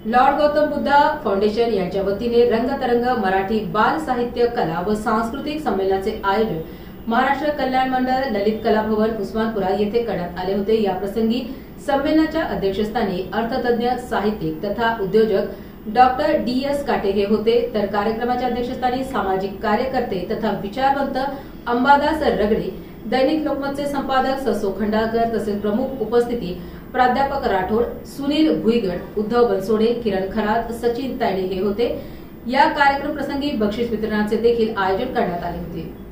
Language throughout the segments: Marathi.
लॉर्ड गौतम बुद्धा फाउंडेशन यांच्या वतीने रंगतरंग मराठी बाल साहित्य कला व सांस्कृतिक संमेलनाचे आयोजन महाराष्ट्र कल्याण मंडळ ललित कला भवन उस्मानपुरा येथे करण्यात आले होते। या प्रसंगी संमेलनाच्या अध्यक्षस्थानी अर्थतज्ञ, साहित्यिक तथा उद्योजक डॉक्टर DS काटे हे होते, तर कार्यक्रमाच्या अध्यक्षस्थानी सामाजिक कार्यकर्ते तथा विचारवंत अंबादास रगडे, दैनिक लोकमतचे संपादक ससो खंडाळकर तसेच प्रमुख उपस्थिती प्राध्यापक राठोड, सुनील भुईगड, उद्धव बनसोडे, किरण खरात, सचिन तायडे हे होते। या कार्यक्रम प्रसंगी बक्षीस वितरणाचे देखील आयोजन करण्यात आले होते।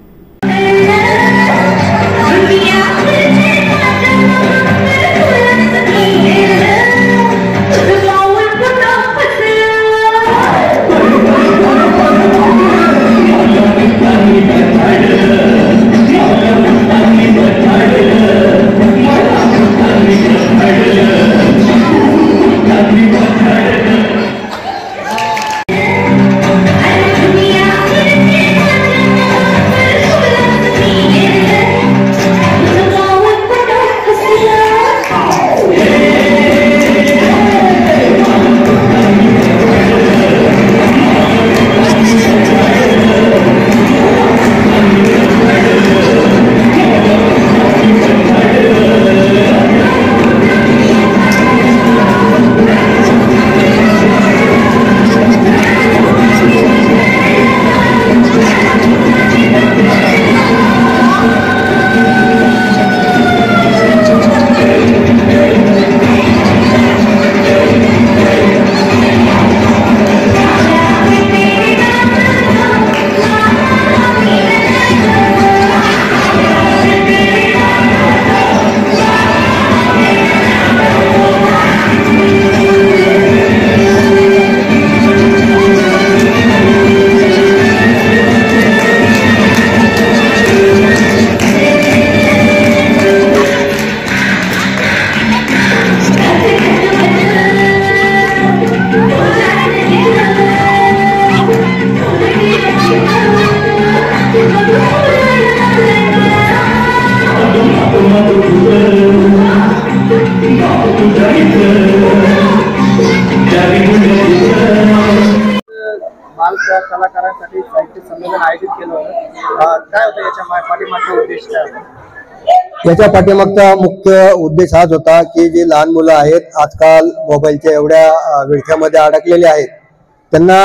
बाल कलाकारांसाठी साहित्य संमेलन आयोजित केलं होतं। काय होतं याच्या पाठीमागचा उद्देश? याच्या पाठीमागचा मुख्य उद्देश हाच होता की जे लहान मुलं आहेत आजकाल मोबाईलच्या एवढ्या विळख्यामध्ये अडकलेले आहेत, त्यांना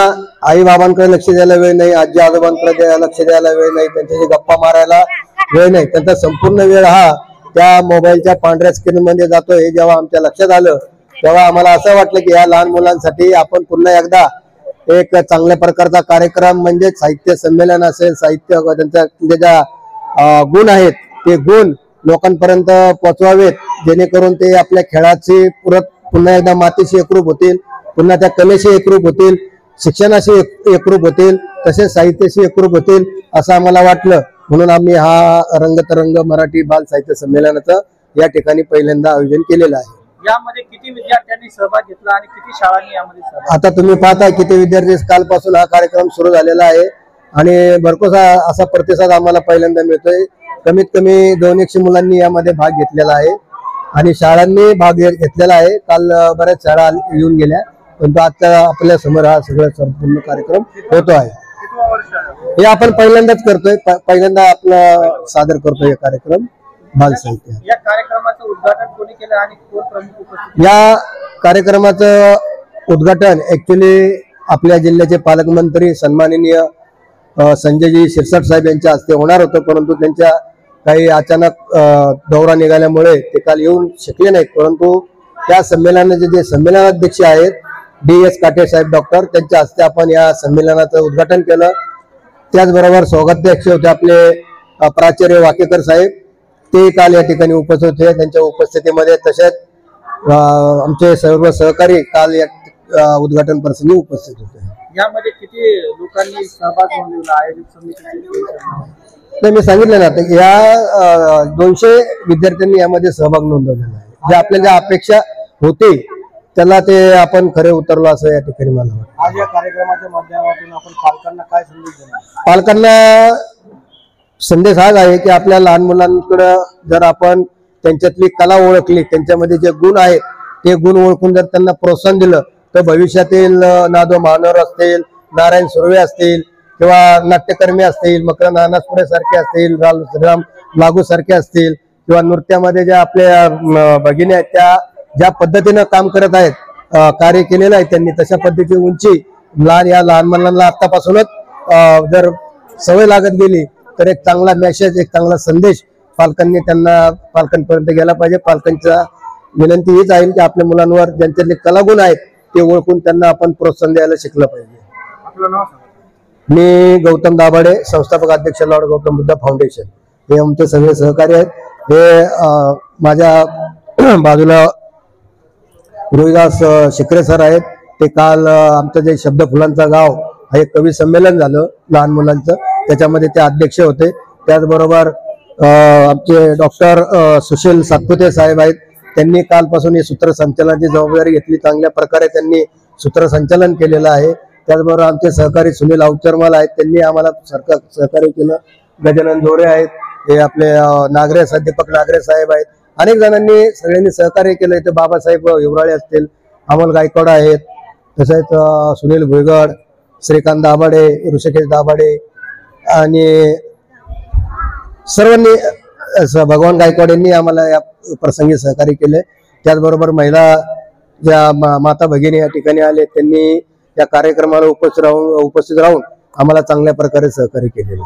आई बाबांकडे लक्ष द्यायला वेळ नाही, आजी आजोबांकडे लक्ष द्यायला वेळ नाही, त्यांच्याशी गप्पा मारायला वेळ नाही, त्यांचा संपूर्ण वेळ हा त्या मोबाईलच्या पांढऱ्या स्क्रीन मध्ये जातो। हे जेव्हा आमच्या लक्षात आलं तेव्हा आम्हाला असं वाटलं की या लहान मुलांसाठी आपण पुन्हा एकदा एक चांगल्या प्रकारचा कार्यक्रम म्हणजे साहित्य संमेलन असेल, साहित्य त्यांचे ज्या गुण आहेत ते गुण लोकांपर्यंत पोहोचवावेत, जेणेकरून ते आपल्या खेळाची पुन्हा एकदा मातीशी एकरूप होतील, पुन्हा त्या कलेशी एकरूप होतील, शिक्षणाशी एकरूप होतील, तसेच साहित्याशी एकरूप होतील असं आम्हाला वाटलं। म्हणून आम्ही हा रंगतरंग मराठी बाल साहित्य संमेलनाचं या ठिकाणी पहिल्यांदा आयोजन केलेलं आहे। यामध्ये किती विद्यार्थ्यांनी सहभाग घेतला आणि किती शाळांनी यामध्ये सहभाग? आता तुम्ही पाहता किती विद्यार्थी, कालपासून हा कार्यक्रम सुरू झालेला आहे आणि भरपूर असा प्रतिसाद आम्हाला पहिल्यांदा मिळतोय। कमीत कमी 200 मुलांनी यामध्ये भाग घेतलेला आहे आणि शाळांनी भाग घेतलेला आहे। काल बऱ्याच शाळा येऊन गेल्या, पण आता आपल्या समोर हा सगळं संपूर्ण कार्यक्रम होतो आहे। हे आपण पहिल्यांदाच करतोय, पहिल्यांदा आपलं सादर करतोय हे कार्यक्रम बाल साहित्य। या कार्यक्रमाचं उद्घाटन कोणी केलं आणि कोण प्रमुख उपस्थित? या कार्यक्रमाचं उद्घाटन ऍक्च्युली आपल्या जिल्ह्याचे पालकमंत्री सन्माननीय संजयजी शिरसाट साहेब यांच्या हस्ते होणार होतं, परंतु त्यांच्या काही अचानक दौरा निघाल्यामुळे ते काल येऊन शकले नाहीत। परंतु त्या संमेलनाचे जे संमेलनाध्यक्ष आहेत DS काटे साहेब डॉक्टर, त्यांच्या हस्ते आपण या संमेलनाचं उद्घाटन केलं। त्याचबरोबर स्वागताध्यक्ष होते आपले प्राचार्य वाकेकर साहेब, ते काल या ठिकाणी उपस्थित होते। त्यांच्या उपस्थितीमध्ये तसेच आमचे सर्व सहकारी काल या उद्घाटन प्रसंगी उपस्थित होते। यामध्ये किती लोकांनी सहभाग नोंदवला आयोजित समितीने? मी सांगितलं ना, या 200 विद्यार्थ्यांनी यामध्ये सहभाग नोंदवलेला आहे। जे आपल्या ज्या अपेक्षा होती त्याला ते आपण खरे उतरलो असं या ठिकाणी मला वाटतं। आज या कार्यक्रमाच्या माध्यमातून आपण पालकांना काय संदेश देणार? पालकांना संदेश हाच आहे की आपल्या लहान मुलांकडे जर आपण त्यांच्यातली कला ओळखली, त्यांच्यामध्ये जे गुण आहेत ते गुण ओळखून जर त्यांना प्रोत्साहन दिलं तर भविष्यातील नादो मानोर असतील, नारायण सुर्वे असतील किंवा नाट्यकर्मी असतील, मकरंद अनासपुरे सारखे असतील, श्रीराम लागू सारखे असतील किंवा नृत्यामध्ये ज्या आपल्या भगिनी आहेत त्या ज्या पद्धतीनं काम करत आहेत, कार्य केलेलं आहे त्यांनी, तशा पद्धतीची उंची लहान मुलांना आतापासूनच जर सवय लागत गेली तर एक चांगला मेसेज, एक चांगला संदेश पालकांपर्यंत गेला पाहिजे. पालकांच्या विनंती हीच आहे की आपल्या मुलांवर ज्यांच्यातले कलागुण आहेत ते ओळखून त्यांना आपण प्रोत्साहन द्यायला शिकलं पाहिजे. आपलं नाव सांगा. मी गौतम दाभाडे, संस्थापक अध्यक्ष लॉर्ड गौतम बुद्ध फाउंडेशन. हे आमचे सगळे सहकारी आहेत. हे माझ्या बाजूला रोहिदास शिकरे सर आहेत. ते काल आमचं जे शब्द फुलांचा गाव हे कवी संमेलन झालं लहान मुलांचं, त्याच्यामध्ये ते अध्यक्ष होते. त्याचबरोबर आमचे डॉक्टर सुशील सातपुते साहेब आहेत. त्यांनी कालपासून ही सूत्रसंचालनाची जबाबदारी घेतली. चांगल्या प्रकारे त्यांनी सूत्रसंचालन केलेलं आहे. त्याचबरोबर आमचे सहकारी सुनील अवचरमाल आहेत, त्यांनी आम्हाला सहकार्य केलं. गजानन जोरे आहेत, हे आपले दीपक नागरे साहेब आहेत. अनेक जणांनी सगळ्यांनी सहकार्य केलं. इथे बाबासाहेब हिवराळे असतील, अमोल गायकवाड आहेत, तसेच सुनील भुईगड, श्रीकांत दाभाडे, ऋषिकेश दाभाडे आणि सर्वांनी, भगवान गायकवाड यांनी आम्हाला या प्रसंगी सहकार्य केले. त्याचबरोबर महिला ज्या माता भगिनी या ठिकाणी आले त्यांनी या कार्यक्रमाला उपस्थित राहून आम्हाला चांगल्या प्रकारे सहकार्य केलेले.